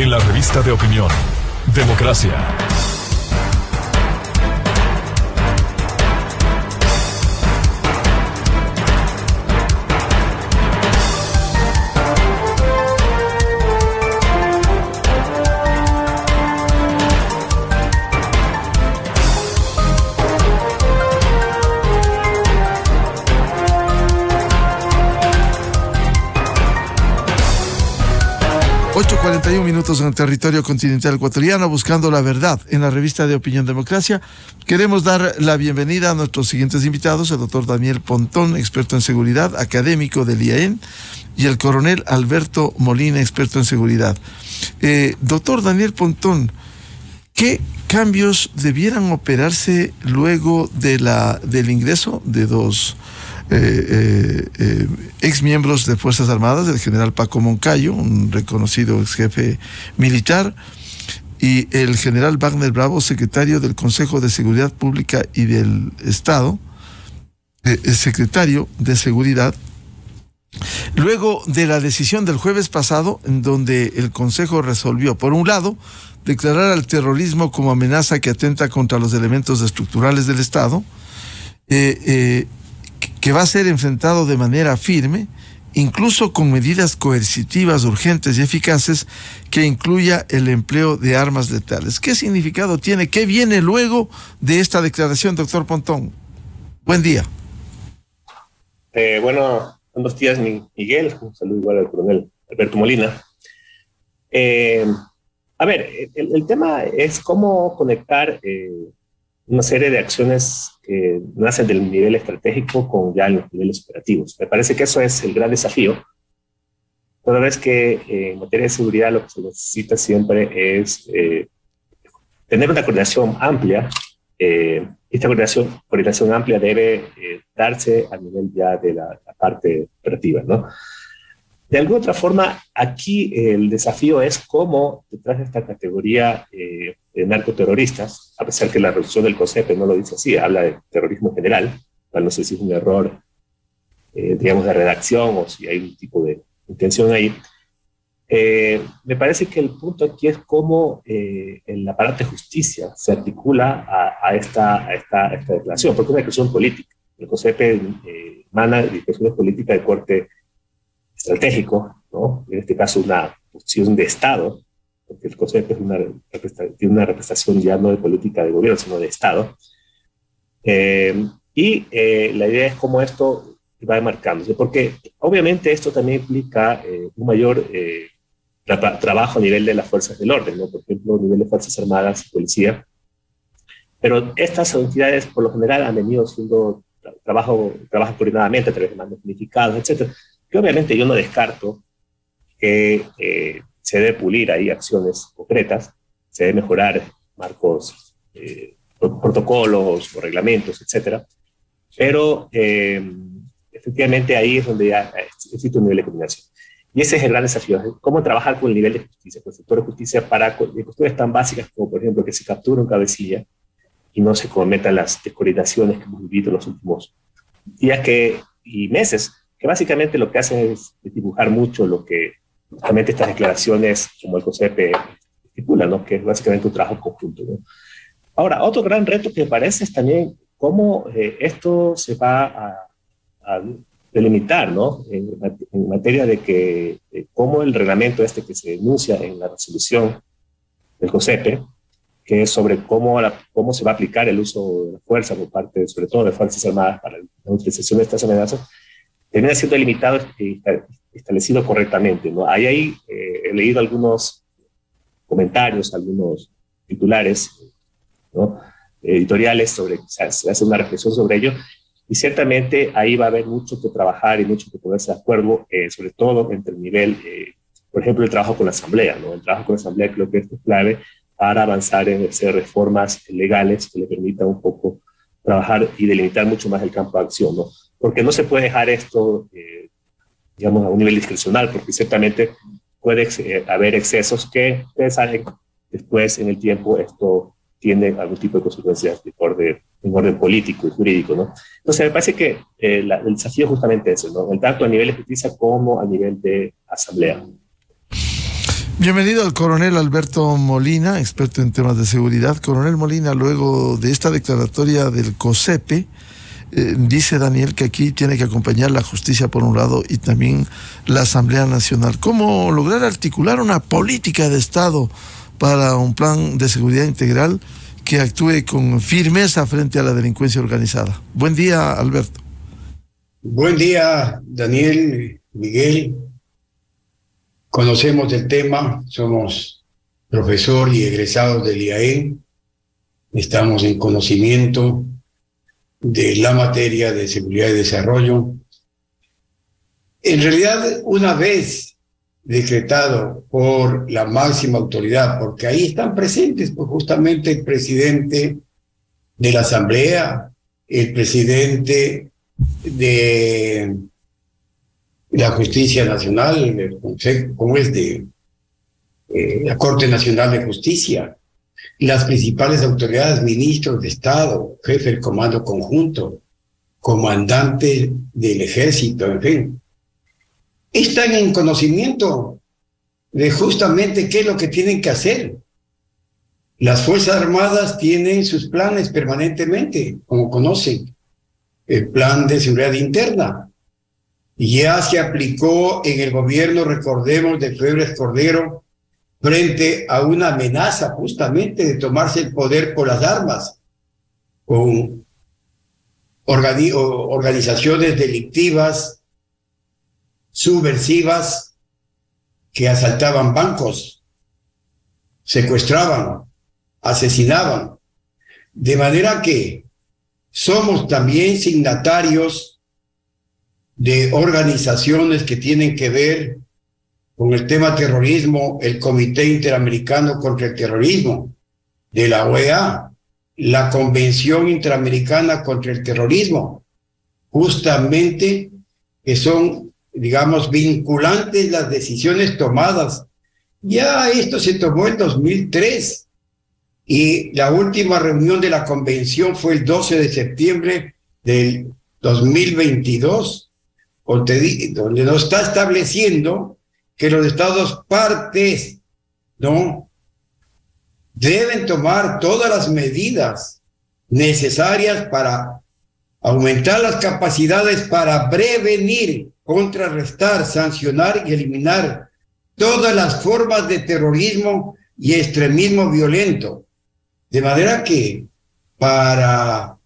en la revista de opinión Democracia. Minutos en el territorio continental ecuatoriano, buscando la verdad en la revista de opinión Democracia. Queremos dar la bienvenida a nuestros siguientes invitados: el doctor Daniel Pontón, experto en seguridad, académico del IAEN, y el coronel Alberto Molina, experto en seguridad. Doctor Daniel Pontón, ¿qué cambios debieran operarse luego del ingreso de dos ex miembros de Fuerzas Armadas, el general Paco Moncayo, un reconocido ex jefe militar, y el general Wagner Bravo, secretario del Consejo de Seguridad Pública y del Estado, secretario de Seguridad, luego de la decisión del jueves pasado, en donde el Consejo resolvió, por un lado, declarar al terrorismo como amenaza que atenta contra los elementos estructurales del Estado, que va a ser enfrentado de manera firme, incluso con medidas coercitivas urgentes y eficaces, que incluya el empleo de armas letales. ¿Qué significado tiene? ¿Qué viene luego de esta declaración, doctor Pontón? Buen día. Buenos días, Miguel. Un saludo igual al coronel Alberto Molina. El tema es cómo conectar una serie de acciones que nacen del nivel estratégico con ya los niveles operativos. Me parece que eso es el gran desafío. Toda vez que en materia de seguridad lo que se necesita siempre es tener una coordinación amplia. Esta coordinación amplia debe darse a nivel ya de la parte operativa, ¿no? De alguna otra forma, aquí el desafío es cómo detrás de esta categoría de narcoterroristas, a pesar que la resolución del COSEPE no lo dice así, habla de terrorismo en general, no sé si es un error, digamos, de redacción o si hay un tipo de intención ahí. Me parece que el punto aquí es cómo el aparato de justicia se articula a esta declaración, porque es una declaración política. El COSEPE emana declaraciones políticas de corte estratégico, ¿no? En este caso una posición de Estado, porque el COSEPE tiene una representación ya no de política de gobierno, sino de Estado. La idea es cómo esto va marcándose, porque obviamente esto también implica un mayor trabajo a nivel de las fuerzas del orden, ¿no? Por ejemplo, a nivel de Fuerzas Armadas y Policía. Pero estas entidades, por lo general, han venido haciendo trabajo coordinadamente a través de mandos unificados, etcétera. Que obviamente yo no descarto que se debe pulir ahí acciones concretas, se debe mejorar marcos, protocolos o reglamentos, etcétera. Pero efectivamente ahí es donde ya existe un nivel de coordinación. Y ese es el gran desafío, cómo trabajar con el nivel de justicia, con el sector de justicia para cuestiones tan básicas como, por ejemplo, que se capture un cabecilla y no se cometan las descoordinaciones que hemos vivido en los últimos días y meses, que básicamente lo que hacen es dibujar mucho lo que justamente estas declaraciones, como el COSEPE estipula, ¿no? Que es básicamente un trabajo conjunto, ¿no? Ahora, otro gran reto que me parece es también cómo esto se va a delimitar, ¿no? En materia de cómo el reglamento que se denuncia en la resolución del COSEPE, que es sobre cómo se va a aplicar el uso de la fuerza por parte, sobre todo, de Fuerzas Armadas para la utilización de estas amenazas, termina siendo limitado y establecido correctamente, ¿no? Ahí he leído algunos comentarios, algunos titulares, ¿no? Editoriales sobre, se hace una reflexión sobre ello, y ciertamente ahí va a haber mucho que trabajar y mucho que ponerse de acuerdo, sobre todo entre el nivel, por ejemplo, el trabajo con la Asamblea, ¿no? El trabajo con la Asamblea creo que esto es clave para avanzar en hacer reformas legales que le permitan un poco trabajar y delimitar mucho más el campo de acción, ¿no? Porque no se puede dejar esto, digamos, a un nivel discrecional, porque ciertamente puede haber excesos que ustedes saben, después en el tiempo esto tiene algún tipo de consecuencias en orden político y jurídico, ¿no? Entonces me parece que el desafío es justamente ese, ¿no? Tanto a nivel de justicia como a nivel de asamblea. Bienvenido al coronel Alberto Molina, experto en temas de seguridad. Coronel Molina, luego de esta declaratoria del COSEPE, dice Daniel que aquí tiene que acompañar la justicia por un lado y también la Asamblea Nacional. ¿Cómo lograr articular una política de Estado para un plan de seguridad integral que actúe con firmeza frente a la delincuencia organizada? Buen día, Alberto. Buen día, Daniel, Miguel. Conocemos el tema, somos profesor y egresados del IAEN, estamos en conocimiento de la materia de seguridad y desarrollo. En realidad, una vez decretado por la máxima autoridad, porque ahí están presentes pues, justamente el presidente de la Asamblea, el presidente de la Justicia Nacional, el Consejo, como es de la Corte Nacional de Justicia, las principales autoridades, ministros de Estado, jefe del Comando Conjunto, comandante del Ejército, en fin, están en conocimiento de justamente qué es lo que tienen que hacer. Las Fuerzas Armadas tienen sus planes permanentemente, como conocen, el plan de seguridad interna. Ya se aplicó en el gobierno, recordemos, de Febres Cordero, frente a una amenaza justamente de tomarse el poder por las armas, con organizaciones delictivas, subversivas, que asaltaban bancos, secuestraban, asesinaban. De manera que somos también signatarios de organizaciones que tienen que ver con el tema terrorismo, el Comité Interamericano contra el Terrorismo de la OEA, la Convención Interamericana contra el Terrorismo, justamente que son, digamos, vinculantes las decisiones tomadas. Ya esto se tomó en 2003 y la última reunión de la convención fue el 12 de septiembre del 2022, donde nos está estableciendo que los estados partes, ¿no?, deben tomar todas las medidas necesarias para aumentar las capacidades para prevenir, contrarrestar, sancionar y eliminar todas las formas de terrorismo y extremismo violento. De manera que para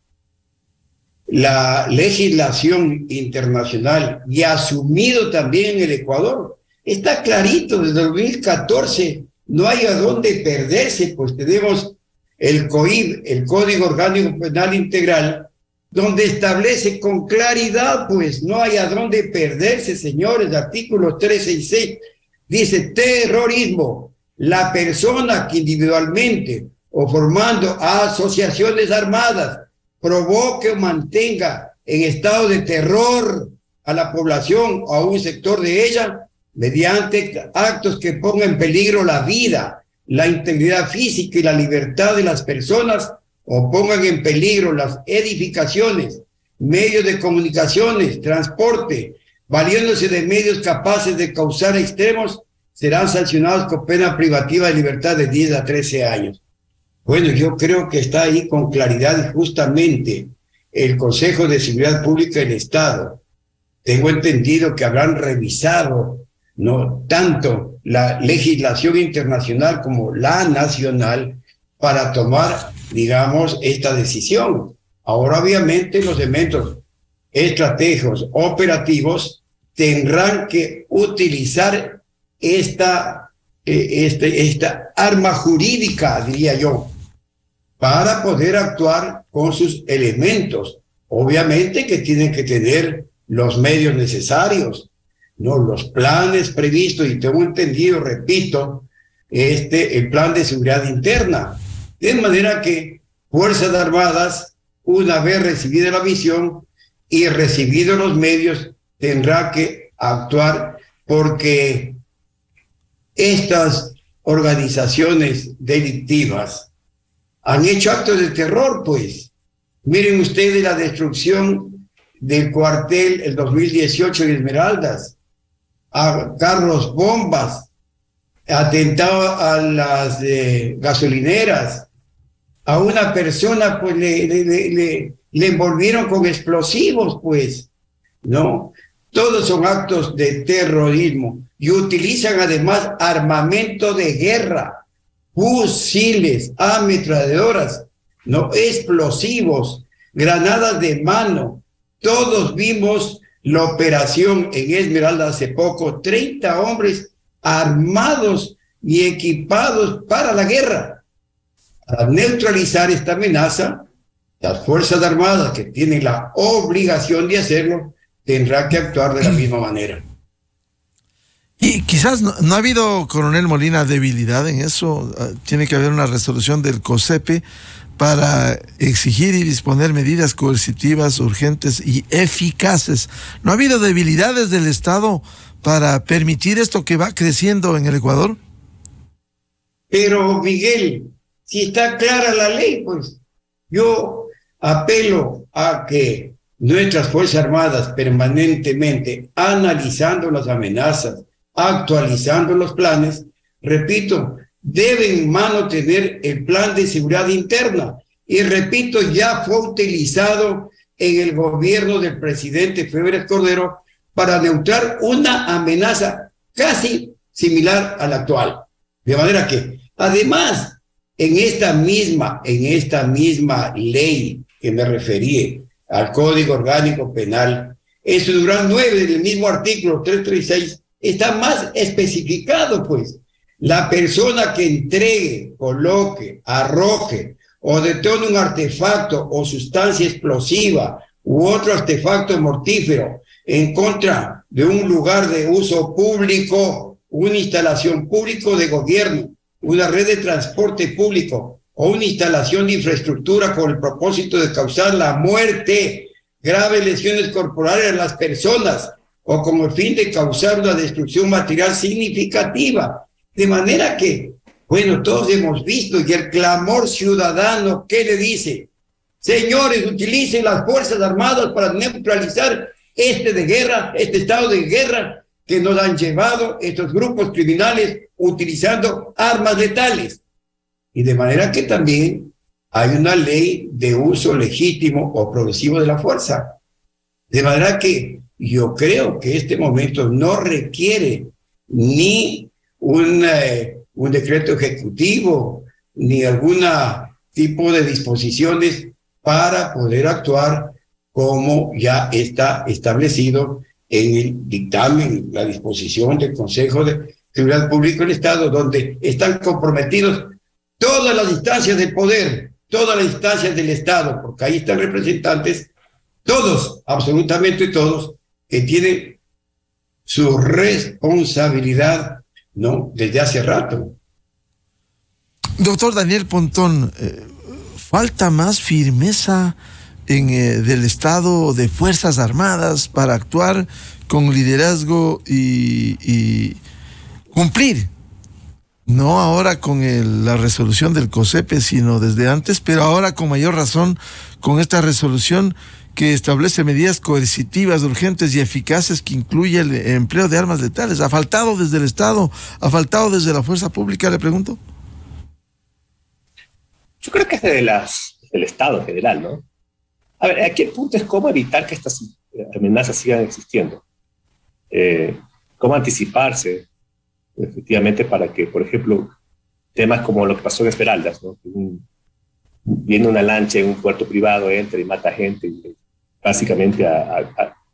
la legislación internacional y asumido también en el Ecuador, está clarito, desde 2014 no hay a dónde perderse, pues tenemos el COIP, el Código Orgánico Penal Integral, donde establece con claridad, pues no hay a dónde perderse, señores. Artículo 366 dice: terrorismo, la persona que individualmente o formando asociaciones armadas provoque o mantenga en estado de terror a la población o a un sector de ella mediante actos que pongan en peligro la vida, la integridad física y la libertad de las personas, o pongan en peligro las edificaciones, medios de comunicaciones, transporte, valiéndose de medios capaces de causar extremos, serán sancionados con pena privativa de libertad de 10 a 13 años. Bueno, yo creo que está ahí con claridad justamente el Consejo de Seguridad Pública del Estado. Tengo entendido que habrán revisado no tanto la legislación internacional como la nacional para tomar, digamos, esta decisión. Ahora, obviamente, los elementos estratégicos operativos tendrán que utilizar esta arma jurídica, diría yo, para poder actuar con sus elementos. Obviamente que tienen que tener los medios necesarios, ¿no?, los planes previstos, y tengo entendido, repito, el plan de seguridad interna, de manera que Fuerzas Armadas, una vez recibida la misión y recibidos los medios, tendrá que actuar, porque estas organizaciones delictivas han hecho actos de terror, pues. Miren ustedes la destrucción del cuartel el 2018 en Esmeraldas, a carros bombas, atentado a las gasolineras, a una persona pues le envolvieron con explosivos, pues, ¿no? Todos son actos de terrorismo y utilizan además armamento de guerra, fusiles, ametralladoras, ¿no? Explosivos, granadas de mano. Todos vimos la operación en Esmeralda hace poco, 30 hombres armados y equipados para la guerra. Para neutralizar esta amenaza, las Fuerzas Armadas, que tienen la obligación de hacerlo, tendrán que actuar de la misma manera. Y quizás no ha habido, coronel Molina, debilidad en eso. Tiene que haber una resolución del COSEPE para exigir y disponer medidas coercitivas, urgentes y eficaces. ¿No ha habido debilidades del Estado para permitir esto que va creciendo en el Ecuador? Pero, Miguel, si está clara la ley, pues yo apelo a que nuestras Fuerzas Armadas permanentemente analizando las amenazas, actualizando los planes, repito, deben en mano tener el plan de seguridad interna. Y repito, ya fue utilizado en el gobierno del presidente Febres Cordero para neutrar una amenaza casi similar a la actual. De manera que, además, en esta misma ley que me referí, al Código Orgánico Penal, en su numeral 9 del mismo artículo 336, está más especificado, pues, la persona que entregue, coloque, arroje o detone un artefacto o sustancia explosiva u otro artefacto mortífero en contra de un lugar de uso público, una instalación pública de gobierno, una red de transporte público o una instalación de infraestructura con el propósito de causar la muerte, graves lesiones corporales a las personas o con el fin de causar una destrucción material significativa. De manera que, bueno, todos hemos visto y el clamor ciudadano, ¿qué le dice? Señores, utilicen las Fuerzas Armadas para neutralizar este estado de guerra que nos han llevado estos grupos criminales utilizando armas letales. Y de manera que también hay una ley de uso legítimo o progresivo de la fuerza. De manera que yo creo que este momento no requiere ni un decreto ejecutivo ni algún tipo de disposiciones para poder actuar como ya está establecido en el dictamen, la disposición del Consejo de Seguridad Pública del Estado, donde están comprometidos todas las instancias del poder, todas las instancias del Estado, porque ahí están representantes, todos, absolutamente todos, que tienen su responsabilidad, ¿no?, desde hace rato. Doctor Daniel Pontón, ¿falta más firmeza del Estado, de Fuerzas Armadas, para actuar con liderazgo y cumplir? No ahora con la resolución del COSEPE, sino desde antes, pero ahora con mayor razón con esta resolución que establece medidas coercitivas, urgentes y eficaces que incluye el empleo de armas letales. ¿Ha faltado desde el Estado? ¿Ha faltado desde la fuerza pública, le pregunto? Yo creo que es del Estado en general, ¿no? A ver, aquí el punto es cómo evitar que estas amenazas sigan existiendo. Cómo anticiparse efectivamente para que, por ejemplo, temas como lo que pasó en Esmeraldas, ¿no? Viene una lancha en un puerto privado, entra y mata gente, y básicamente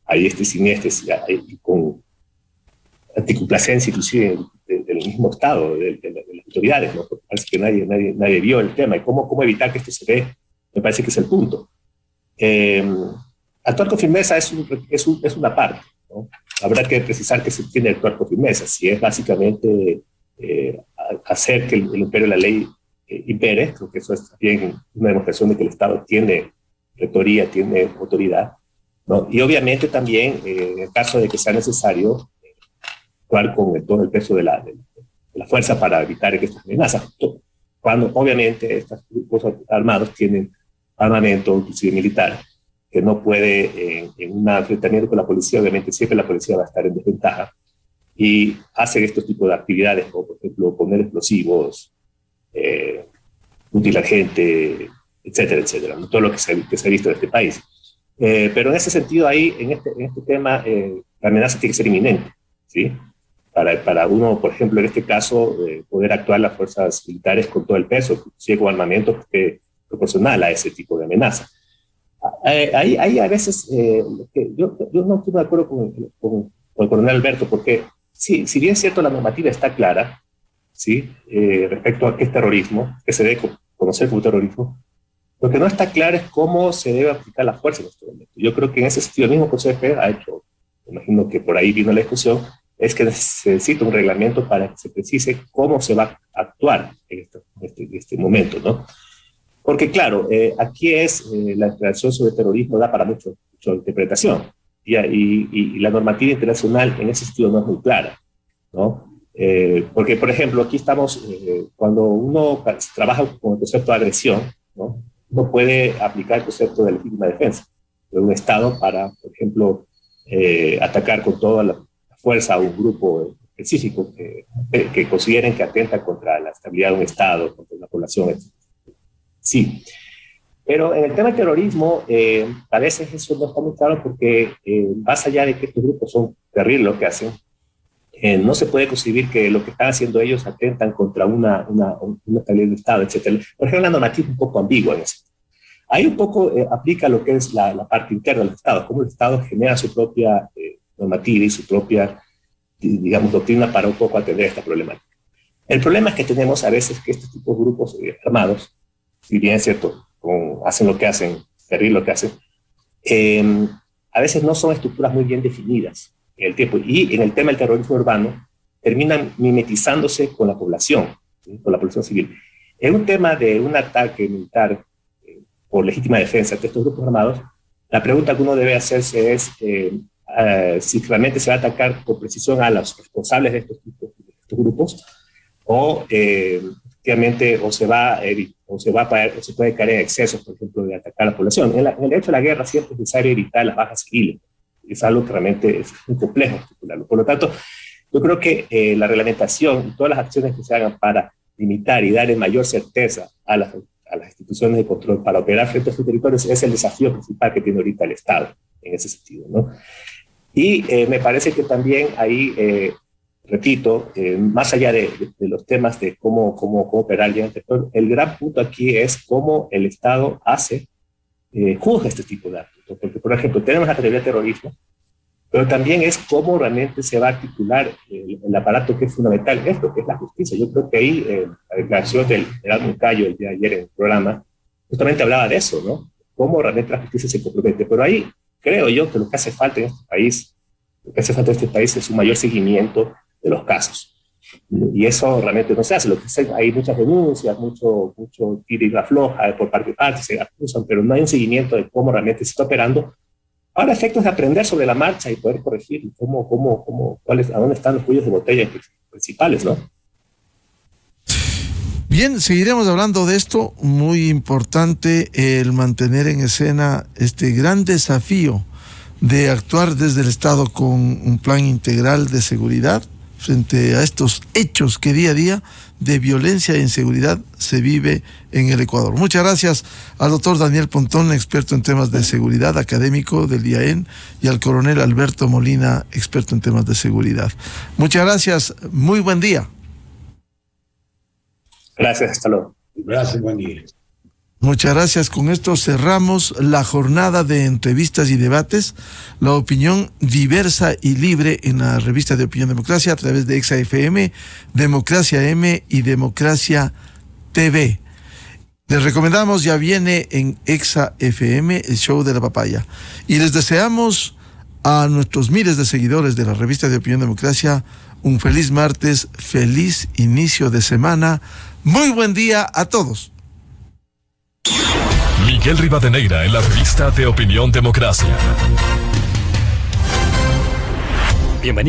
hay siniestres y con anticomplacencia inclusive del mismo Estado, de las autoridades, ¿no? Porque parece que nadie vio el tema, y cómo evitar que esto se dé, me parece que es el punto. Actuar con firmeza es una parte, ¿no? Habrá que precisar que se entiende actuar con firmeza, si es básicamente hacer que el imperio de la ley impere. Creo que eso es también una demostración de que el Estado tiene rectoría, tiene autoridad, ¿no? Y obviamente también, en el caso de que sea necesario, actuar con todo el peso de la fuerza para evitar que estas amenazas, cuando obviamente estos grupos armados tienen armamento, inclusive militar, que no puede, en un enfrentamiento con la policía, obviamente siempre la policía va a estar en desventaja, y hacen estos tipos de actividades, como por ejemplo poner explosivos, mutilar gente, etcétera, etcétera, ¿no? Todo lo que se ha visto en este país. Pero en ese sentido, ahí, en este tema, la amenaza tiene que ser inminente, ¿sí? Para uno, por ejemplo, en este caso, poder actuar las fuerzas militares con todo el peso, inclusive con armamento proporcional a ese tipo de amenaza. Ahí a veces, yo no estoy de acuerdo con el coronel Alberto, porque sí, si bien es cierto, la normativa está clara, ¿sí? Respecto a qué es terrorismo, que se debe conocer como terrorismo, lo que no está claro es cómo se debe aplicar la fuerza en este momento. Yo creo que en ese sentido el mismo Consejo de Defensa ha hecho, me imagino que por ahí vino la discusión, es que se necesita un reglamento para que se precise cómo se va a actuar en este momento, ¿no? Porque claro, aquí la declaración sobre terrorismo da para mucha interpretación, y la normativa internacional en ese sentido no es muy clara, ¿no? Porque, por ejemplo, aquí estamos, cuando uno trabaja con el concepto de agresión, ¿no? Uno puede aplicar el concepto de legítima defensa de un Estado para, por ejemplo, atacar con toda la fuerza a un grupo específico que consideren que atenta contra la estabilidad de un Estado, contra la población, etc. Sí, pero en el tema del terrorismo, a veces eso no está muy claro porque más allá de que estos grupos son terribles lo que hacen, no se puede concebir que lo que están haciendo ellos atentan contra una estabilidad del Estado, etc. Por ejemplo, la normativa es un poco ambigua en eso. Ahí un poco aplica lo que es la parte interna del Estado, cómo el Estado genera su propia normativa y su propia, digamos, doctrina para un poco atender esta problemática. El problema es que tenemos a veces que estos tipos de grupos armados, si bien es cierto, hacen lo que hacen, terrible lo que hacen, a veces no son estructuras muy bien definidas en el tiempo. Y en el tema del terrorismo urbano, terminan mimetizándose con la población, ¿sí? Con la población civil. En un tema de un ataque militar por legítima defensa de estos grupos armados, la pregunta que uno debe hacerse es si realmente se va a atacar con precisión a los responsables de estos grupos, o efectivamente se puede caer en excesos, por ejemplo, de atacar a la población. En el derecho a la guerra siempre es necesario evitar las bajas civiles. Es algo que realmente es muy complejo estipularlo. Por lo tanto, yo creo que la reglamentación y todas las acciones que se hagan para limitar y darle mayor certeza a las instituciones de control para operar frente a sus territorios es el desafío principal que tiene ahorita el Estado en ese sentido, ¿no? Y me parece que también ahí, repito, más allá de los temas de cómo operar ya en el territorio, el gran punto aquí es cómo el Estado juzga este tipo de actos. Porque, por ejemplo, tenemos la categoría de terrorismo, pero también es cómo realmente se va a articular el aparato que es fundamental en esto, que es la justicia. Yo creo que ahí la declaración del general Moncayo el día de ayer en el programa justamente hablaba de eso, ¿no? Cómo realmente la justicia se compromete. Pero ahí creo yo que lo que hace falta en este país, es un mayor seguimiento de los casos. Y eso realmente no se hace. Hay muchas denuncias, mucho tira y afloja por parte de partes, se acusan, pero no hay un seguimiento de cómo realmente se está operando. Ahora, efectos de aprender sobre la marcha y poder corregir a dónde están los cuellos de botella principales, ¿no? Bien, seguiremos hablando de esto. Muy importante el mantener en escena este gran desafío de actuar desde el Estado con un plan integral de seguridad frente a estos hechos que día a día de violencia e inseguridad se vive en el Ecuador. Muchas gracias al doctor Daniel Pontón, experto en temas de seguridad, académico del IAEN, y al coronel Alberto Molina, experto en temas de seguridad. Muchas gracias, muy buen día. Gracias, hasta luego. Gracias, buen día. Muchas gracias. Con esto cerramos la jornada de entrevistas y debates, la opinión diversa y libre en la revista de Opinión Democracia a través de Exa FM, Democracia M y Democracia TV. Les recomendamos, ya viene en Exa FM el show de la papaya. Y les deseamos a nuestros miles de seguidores de la revista de Opinión Democracia un feliz martes, feliz inicio de semana. Muy buen día a todos. Miguel Rivadeneira en la revista de Opinión Democracia. Bienvenido.